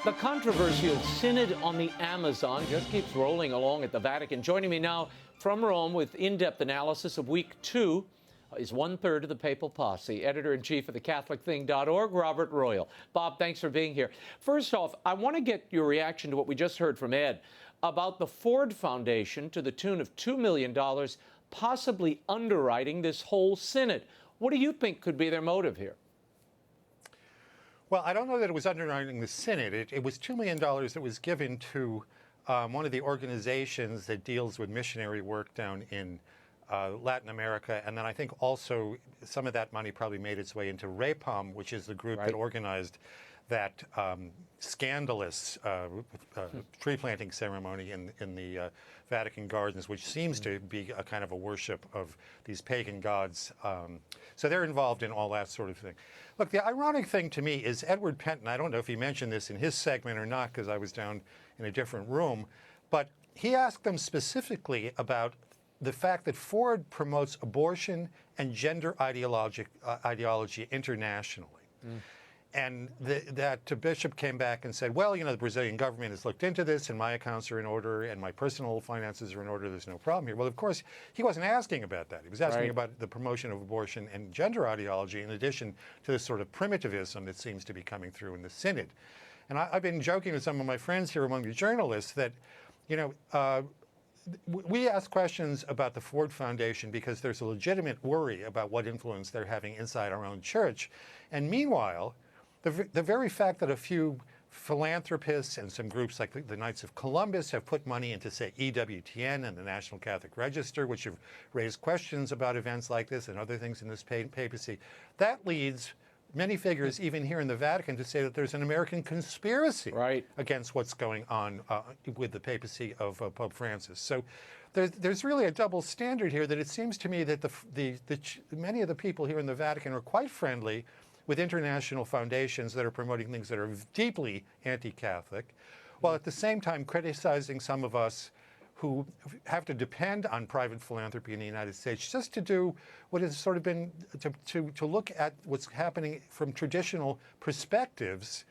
The controversial Synod on the Amazon just keeps rolling along at the Vatican. Joining me now from Rome with in-depth analysis of week 2 is one-third of the papal posse, editor-in-chief of thecatholicthing.org, Robert Royal. Bob, thanks for being here. First off, I want to get your reaction to what we just heard from Ed about the Ford Foundation to the tune of $2 million possibly underwriting this whole Synod. What do you think could be their motive here? Well, I don't know that it was underwriting the Synod. It was $2 million that was given to one of the organizations that deals with missionary work down in Latin America. And then I think also some of that money probably made its way into Raymond, which is the group that organized that scandalous tree planting ceremony in the Vatican Gardens, which seems to be a kind of a worship of these pagan gods. So they're involved in all that sort of thing. Look, the ironic thing to me is Edward Penton, I don't know if he mentioned this in his segment or not because I was down in a different room, but he asked them specifically about the fact that Ford promotes abortion and gender ideology internationally. And that bishop came back and said, well, you know, the Brazilian government has looked into this and my accounts are in order and my personal finances are in order. There's no problem here. Well, of course, he wasn't asking about that. He was asking about the promotion of abortion and gender ideology in addition to this sort of primitivism that seems to be coming through in the Synod. And I've been joking with some of my friends here among the journalists that, you know, we ask questions about the Ford Foundation because there's a legitimate worry about what influence they're having inside our own church. And meanwhile, the very fact that a few philanthropists and some groups like the Knights of Columbus have put money into, say, EWTN and the National Catholic Register, which have raised questions about events like this and other things in this papacy, that leads many figures, even here in the Vatican, to say that there's an American conspiracy against what's going on with the papacy of Pope Francis. So there's really a double standard here that it seems to me that many of the people here in the Vatican are quite friendly with international foundations that are promoting things that are deeply anti-Catholic, while at the same time criticizing some of us who have to depend on private philanthropy in the United States just to do what has sort of been to look at what's happening from traditional perspectives,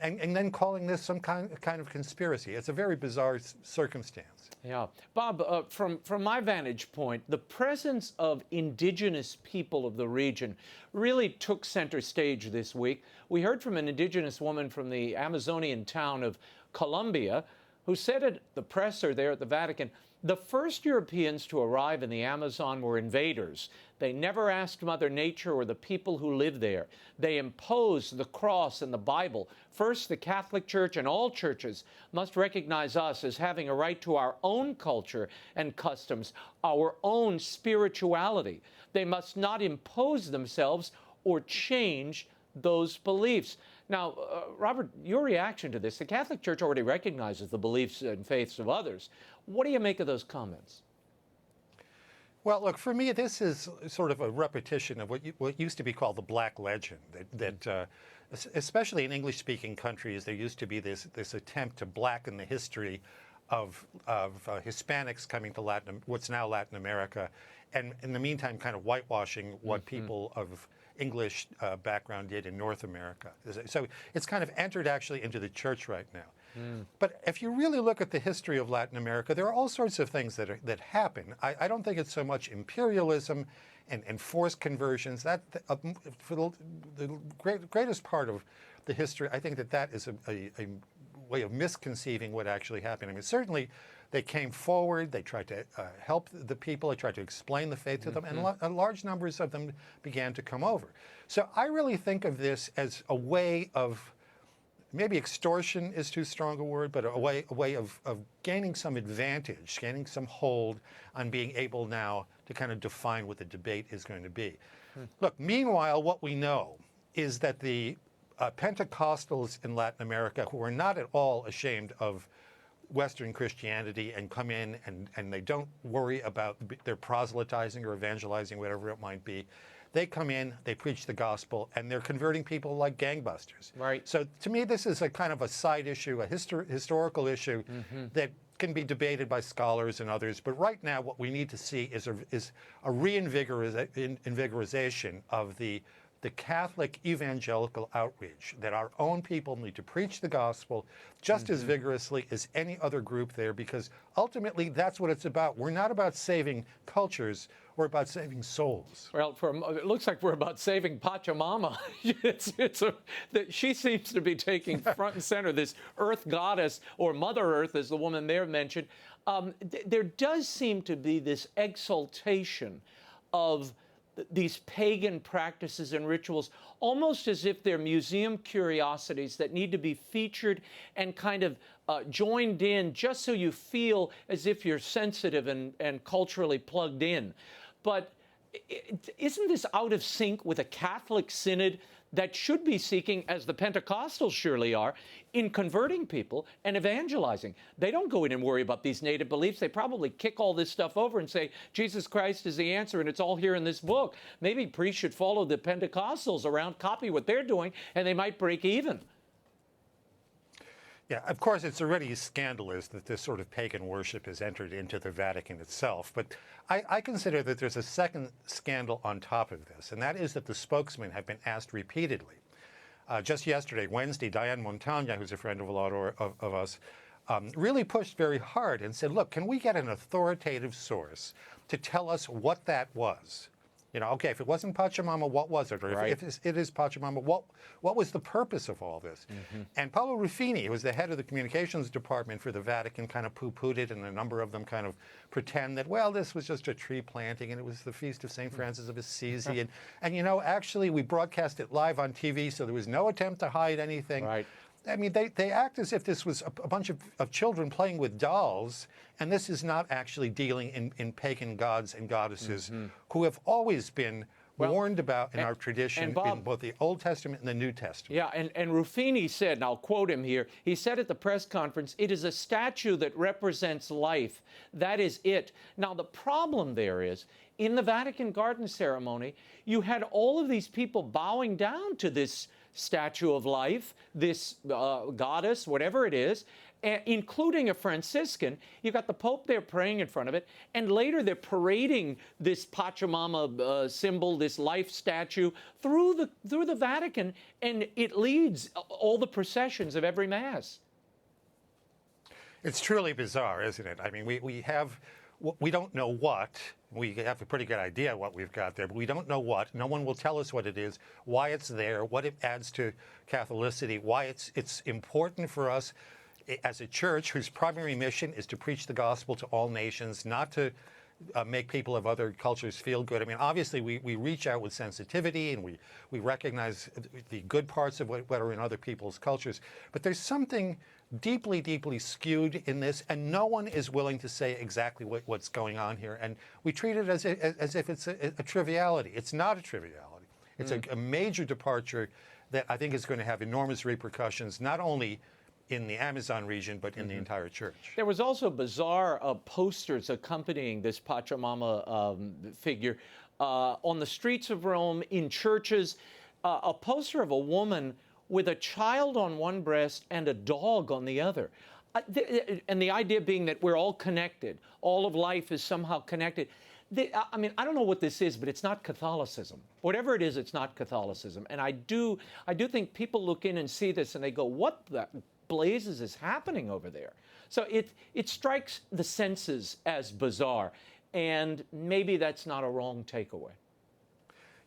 and then calling this some kind of conspiracy. It's a very bizarre circumstance. Yeah. Bob, from my vantage point, the presence of indigenous people of the region really took center stage this week. We heard from an indigenous woman from the Amazonian town of Colombia who said at the presser there at the Vatican, the first Europeans to arrive in the Amazon were invaders. They never asked Mother Nature or the people who live there. They imposed the cross and the Bible. First, the Catholic Church and all churches must recognize us as having a right to our own culture and customs, our own spirituality. They must not impose themselves or change those beliefs. Now, Robert, your reaction to this, the Catholic Church already recognizes the beliefs and faiths of others. What do you make of those comments? Well, look, for me, this is sort of a repetition of what used to be called the Black Legend, that especially in English-speaking countries, there used to be this attempt to blacken the history of Hispanics coming to what's now Latin America, and in the meantime kind of whitewashing what people of English background did in North America. So it's kind of entered actually into the church right now. But if you really look at the history of Latin America, there are all sorts of things that happen. I don't think it's so much imperialism and forced conversions. For the greatest part of the history, I think that is a way of misconceiving what actually happened. I mean, certainly they came forward, they tried to help the people, they tried to explain the faith to them, and large numbers of them began to come over. So I really think of this as a way of, maybe extortion is too strong a word, but a way of gaining some advantage, gaining some hold on being able now to kind of define what the debate is going to be. Look, meanwhile, what we know is that the Pentecostals in Latin America, who are not at all ashamed of Western Christianity and come in and they don't worry about their proselytizing or evangelizing, whatever it might be. They come in, they preach the gospel, and they're converting people like gangbusters. Right. So to me, this is a kind of a side issue, a historical issue that can be debated by scholars and others. But right now, what we need to see is a reinvigorization of the the Catholic evangelical outreach, that our own people need to preach the gospel just as vigorously as any other group there, because ultimately that's what it's about. We're not about saving cultures, we're about saving souls. Well, it looks like we're about saving Pachamama. She seems to be taking front and center, this earth goddess, or Mother Earth, as the woman there mentioned. There does seem to be this exaltation of these pagan practices and rituals, almost as if they're museum curiosities that need to be featured and kind of joined in just so you feel as if you're sensitive and culturally plugged in. But isn't this out of sync with a Catholic synod that should be seeking, as the Pentecostals surely are, in converting people and evangelizing? They don't go in and worry about these native beliefs. They probably kick all this stuff over and say, Jesus Christ is the answer, and it's all here in this book. Maybe priests should follow the Pentecostals around, copy what they're doing, and they might break even. Yeah, of course, it's already scandalous that this sort of pagan worship has entered into the Vatican itself. But I consider that there's a second scandal on top of this, and that is that the spokesmen have been asked repeatedly. Just yesterday, Wednesday, Diane Montagna, who's a friend of a lot of us, really pushed very hard and said, look, can we get an authoritative source to tell us what that was? You know, okay, if it wasn't Pachamama, what was it? Or Right. if it is Pachamama, what was the purpose of all this? And Paolo Ruffini, who was the head of the communications department for the Vatican, kind of poo-pooed it, and a number of them kind of pretend that, well, this was just a tree planting, and it was the feast of St. Francis of Assisi. And you know, actually, we broadcast it live on TV, so there was no attempt to hide anything. Right. I mean, they act as if this was a bunch of children playing with dolls, and this is not actually dealing in pagan gods and goddesses who have always been warned about in our tradition, Bob, in both the Old Testament and the New Testament. Yeah, and Ruffini said, and I'll quote him here, he said at the press conference, it is a statue that represents life. That is it. Now, the problem there is, in the Vatican garden ceremony, you had all of these people bowing down to this statue of life, this goddess, whatever it is, including a Franciscan. You've got the Pope there praying in front of it, and later they're parading this Pachamama symbol, this life statue, through the Vatican, and it leads all the processions of every Mass. It's truly bizarre, isn't it? I mean, we don't know what. We have a pretty good idea what we've got there, but we don't know what. No one will tell us what it is, why it's there, what it adds to Catholicity, why it's important for us as a church whose primary mission is to preach the gospel to all nations, not to make people of other cultures feel good. I mean, obviously, we reach out with sensitivity, and we recognize the good parts of what are in other people's cultures. But there's something deeply, deeply skewed in this, and no one is willing to say exactly what's going on here. And we treat it as if it's a triviality. It's not a triviality. It's a major departure that I think is going to have enormous repercussions, not only in the Amazon region, but in the entire church. There was also bizarre posters accompanying this Pachamama figure on the streets of Rome, in churches, a poster of a woman with a child on one breast and a dog on the other. And the idea being that we're all connected. All of life is somehow connected. I mean, I don't know what this is, but it's not Catholicism. Whatever it is, it's not Catholicism. And I do think people look in and see this and they go, what the blazes is happening over there? So it strikes the senses as bizarre. And maybe that's not a wrong takeaway.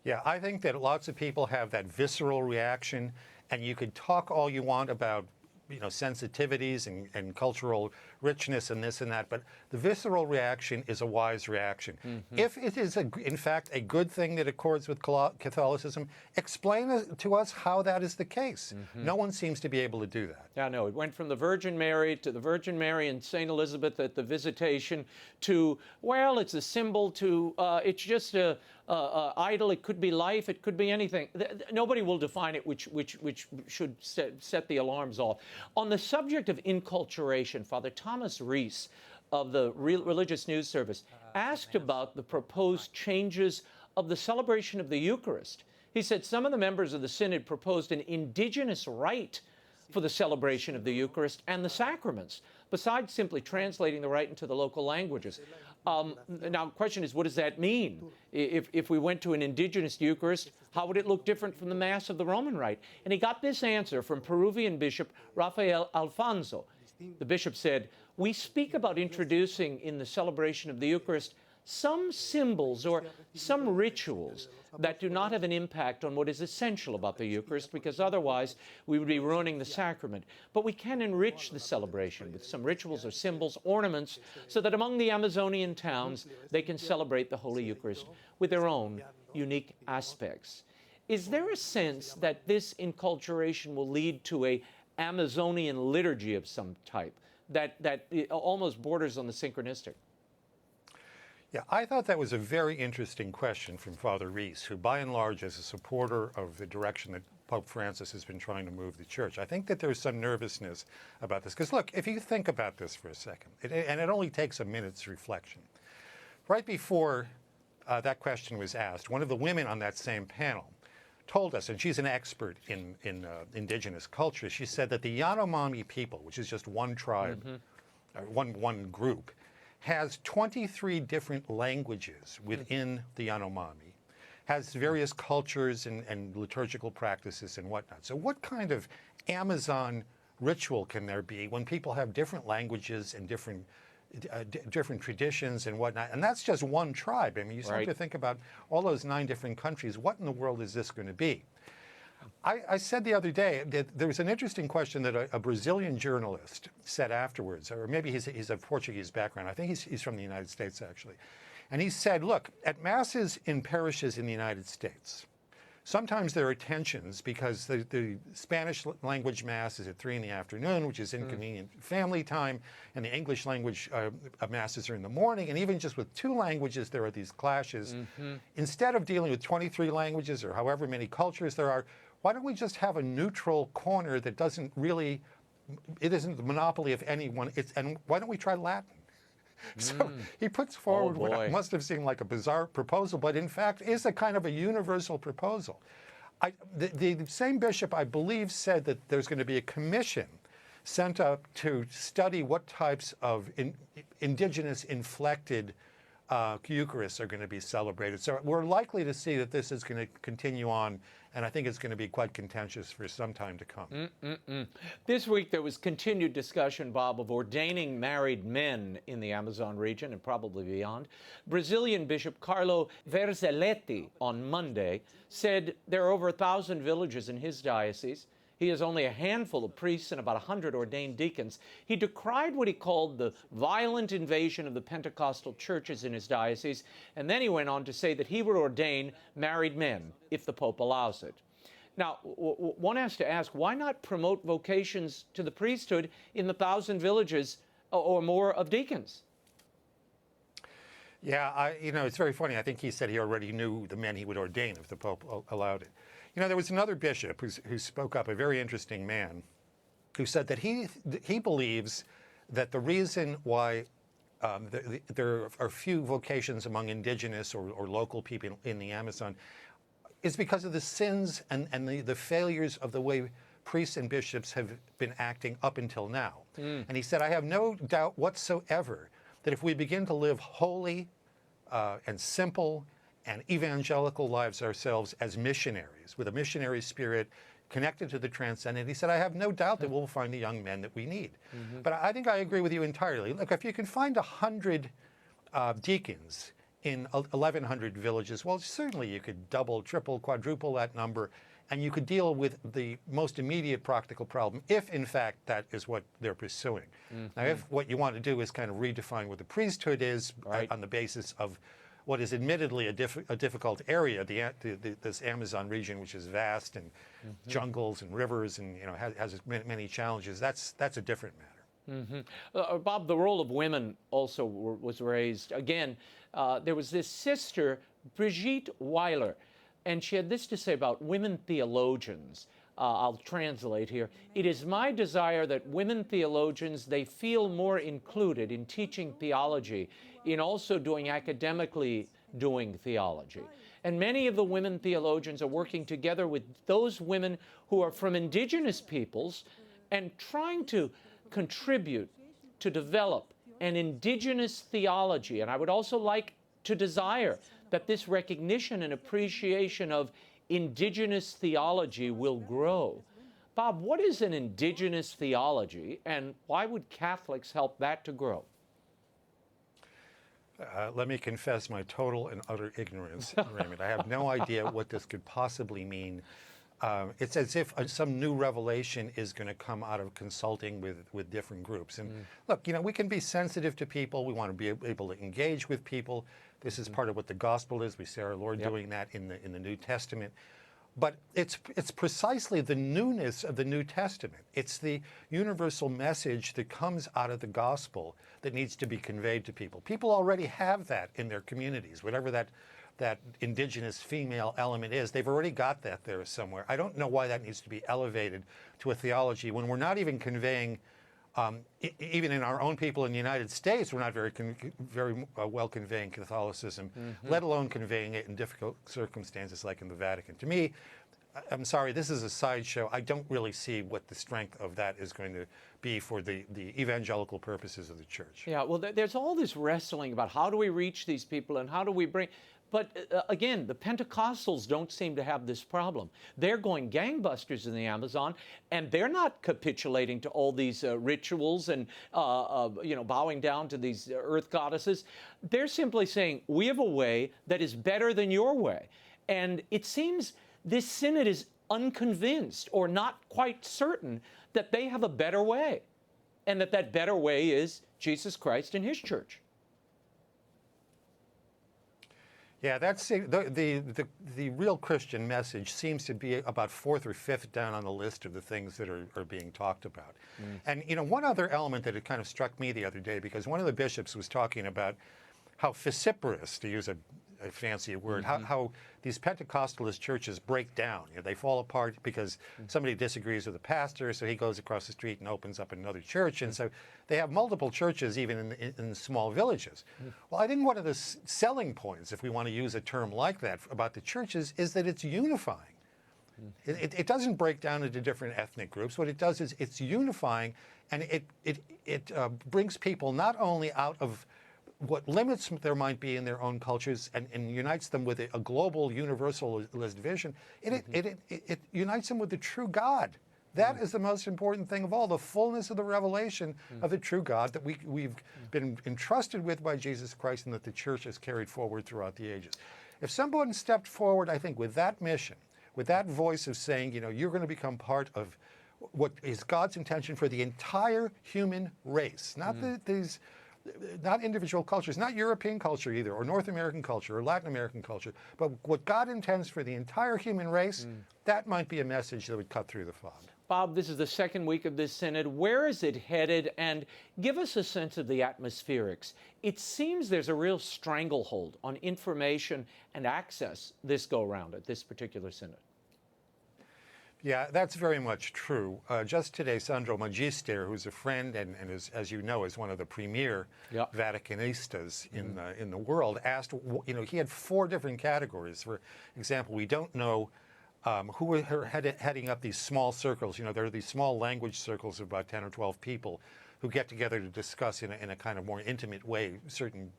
Yeah, I think that lots of people have that visceral reaction, and you could talk all you want about, you know, sensitivities and cultural richness and this and that, but the visceral reaction is a wise reaction. If it is, in fact, a good thing that accords with Catholicism, explain to us how that is the case. No one seems to be able to do that. Yeah, no, it went from the Virgin Mary to the Virgin Mary and St. Elizabeth at the Visitation to, well, it's a symbol, to it's just a idol. It could be life. It could be anything. Nobody will define it, which should set the alarms off. On the subject of inculturation, Father Thomas Rees of the Religious News Service asked about the proposed changes of the celebration of the Eucharist. He said some of the members of the Synod proposed an indigenous rite for the celebration of the Eucharist and the sacraments, besides simply translating the rite into the local languages. Now, the question is, what does that mean? If we went to an indigenous Eucharist, how would it look different from the Mass of the Roman Rite? And he got this answer from Peruvian Bishop Rafael Alfonso. The bishop said, "We speak about introducing in the celebration of the Eucharist some symbols or some rituals that do not have an impact on what is essential about the Eucharist, because otherwise we would be ruining the sacrament. But we can enrich the celebration with some rituals or symbols, ornaments, so that among the Amazonian towns they can celebrate the Holy Eucharist with their own unique aspects." Is there a sense that this enculturation will lead to a Amazonian liturgy of some type that almost borders on the synchronistic? Yeah, I thought that was a very interesting question from Father Reese, who by and large is a supporter of the direction that Pope Francis has been trying to move the church. I think that there's some nervousness about this. Because look, if you think about this for a second, and it only takes a minute's reflection. Right before that question was asked, one of the women on that same panel told us, and she's an expert in indigenous culture, she said that the Yanomami people, which is just one tribe, or one group, has 23 different languages within the Yanomami, has various cultures and liturgical practices and whatnot. So what kind of Amazon ritual can there be when people have different languages and different traditions and whatnot? And that's just one tribe. I mean, you start to think about all those 9 different countries. What in the world is this going to be? I said the other day that there was an interesting question that a Brazilian journalist said afterwards, or maybe he's of Portuguese background. I think he's from the United States, actually. And he said, look, at masses in parishes in the United States, sometimes there are tensions because the Spanish language Mass is at 3 in the afternoon, which is inconvenient family time, and the English language Masses are in the morning, and even just with 2 languages, there are these clashes. Instead of dealing with 23 languages or however many cultures there are, why don't we just have a neutral corner that doesn't really, it isn't the monopoly of anyone, and why don't we try Latin? So he puts forward what must have seemed like a bizarre proposal, but in fact is a kind of a universal proposal. The same bishop, I believe, said that there's going to be a commission sent up to study what types of indigenous inflected Eucharists are going to be celebrated. So we're likely to see that this is going to continue on, and I think it's going to be quite contentious for some time to come. This week there was continued discussion, Bob, of ordaining married men in the Amazon region and probably beyond. Brazilian Bishop Carlo Verzelletti on Monday said there are over 1,000 villages in his diocese. He has only a handful of priests and about 100 ordained deacons. He decried what he called the violent invasion of the Pentecostal churches in his diocese, and then he went on to say that he would ordain married men if the Pope allows it. Now, one has to ask, why not promote vocations to the priesthood in the 1,000 villages or more of deacons? Yeah, it's very funny. I think he said he already knew the men he would ordain if the Pope allowed it. There was another bishop who spoke up, a very interesting man, who said that he believes that the reason why there are few vocations among indigenous or local people in the Amazon is because of the sins and the failures of the way priests and bishops have been acting up until now. And he said, I have no doubt whatsoever that if we begin to live holy and simple and evangelical lives ourselves as missionaries, with a missionary spirit connected to the transcendent, he said, I have no doubt that we'll find the young men that we need. But I think I agree with you entirely. Look, if you can find 100 deacons in 1,100 villages, well, certainly you could double, triple, quadruple that number, and you could deal with the most immediate practical problem, if in fact that is what they're pursuing. Now, if what you want to do is kind of redefine what the priesthood is on the basis of what is admittedly a difficult area, this Amazon region, which is vast and jungles and rivers and has many challenges, that's a different matter. Bob, the role of women also was raised. Again, there was this sister, Brigitte Weiler, and she had this to say about women theologians. I'll translate here. It is my desire that women theologians, they feel more included in teaching theology, in also academically doing theology. And many of the women theologians are working together with those women who are from indigenous peoples and trying to contribute to develop an indigenous theology. And I would also like to desire that this recognition and appreciation of indigenous theology will grow. Bob, what is an indigenous theology, and why would Catholics help that to grow? Let me confess my total and utter ignorance, Raymond. I have no idea what this could possibly mean. It's as if some new revelation is going to come out of consulting with different groups. And look, we can be sensitive to people. We want to be able to engage with people. This is part of what the gospel is. We see our Lord doing that in the New Testament. But it's precisely the newness of the New Testament. It's the universal message that comes out of the gospel that needs to be conveyed to people. People already have that in their communities, whatever that indigenous female element is. They've already got that there somewhere. I don't know why that needs to be elevated to a theology when we're not even conveying, even in our own people in the United States, we're not very well conveying Catholicism, let alone conveying it in difficult circumstances like in the Vatican. To me, I'm sorry, this is a sideshow. I don't really see what the strength of that is going to be for the evangelical purposes of the church. Yeah, well, there's all this wrestling about how do we reach these people and how do we bring... But again, the Pentecostals don't seem to have this problem. They're going gangbusters in the Amazon, and they're not capitulating to all these rituals and bowing down to these earth goddesses. They're simply saying, we have a way that is better than your way. And it seems this synod is unconvinced or not quite certain that they have a better way, and that better way is Jesus Christ and his church. Yeah, that's the real Christian message seems to be about fourth or fifth down on the list of the things that are being talked about. And one other element that had kind of struck me the other day, because one of the bishops was talking about how vociferous, to use a fancy word, how these Pentecostalist churches break down. They fall apart because somebody disagrees with the pastor, so he goes across the street and opens up another church. And so they have multiple churches even in small villages. Well, I think one of the selling points, if we want to use a term like that, about the churches is that it's unifying. It doesn't break down into different ethnic groups. What it does is it's unifying, and it brings people not only out of what limits there might be in their own cultures and unites them with a global universalist vision. It unites them with the true God. That is the most important thing of all, the fullness of the revelation of the true God that we've been entrusted with by Jesus Christ and that the church has carried forward throughout the ages. If someone stepped forward, I think, with that mission, with that voice of saying, you're going to become part of what is God's intention for the entire human race, not individual cultures, not European culture either, or North American culture, or Latin American culture, but what God intends for the entire human race, that might be a message that would cut through the fog. Bob, this is the second week of this synod. Where is it headed? And give us a sense of the atmospherics. It seems there's a real stranglehold on information and access this go-round at this particular synod. Yeah, that's very much true. Just today, Sandro Magister, who's a friend and is, as you know, is one of the premier Vaticanistas in the world, asked, he had 4 different categories. For example, we don't know who are heading up these small circles. There are these small language circles of about 10 or 12 people who get together to discuss in a kind of more intimate way certain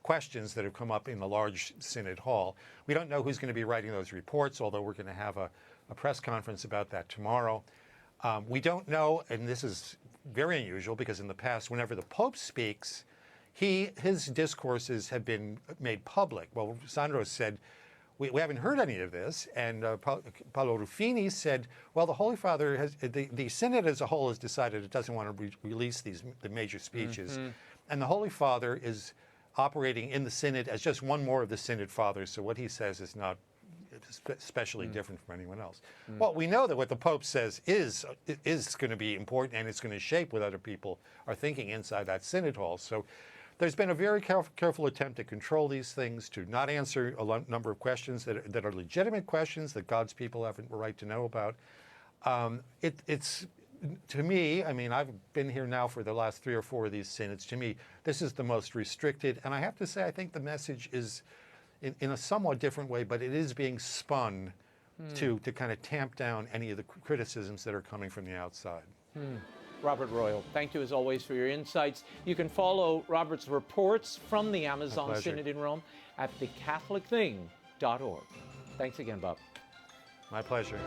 questions that have come up in the large synod hall. We don't know who's going to be writing those reports, although we're going to have a press conference about that tomorrow. We don't know, and this is very unusual because in the past, whenever the Pope speaks, his discourses have been made public. Well, Sandro said, we haven't heard any of this, and Paolo Ruffini said, well, the Holy Father, the Synod as a whole has decided it doesn't want to release the major speeches, and the Holy Father is operating in the Synod as just one more of the Synod Fathers, so what he says is not especially different from anyone else. Well, we know that what the Pope says is going to be important, and it's going to shape what other people are thinking inside that Synod hall. So there's been a very careful attempt to control these things, to not answer a number of questions that are legitimate questions that God's people have a right to know about. It's, to me, I've been here now for the last 3 or 4 of these synods. To me, this is the most restricted, and I have to say, I think the message is in a somewhat different way, but it is being spun to kind of tamp down any of the criticisms that are coming from the outside. Robert Royal, thank you as always for your insights. You can follow Robert's reports from the Amazon Synod in Rome at thecatholicthing.org. Thanks again, Bob. My pleasure.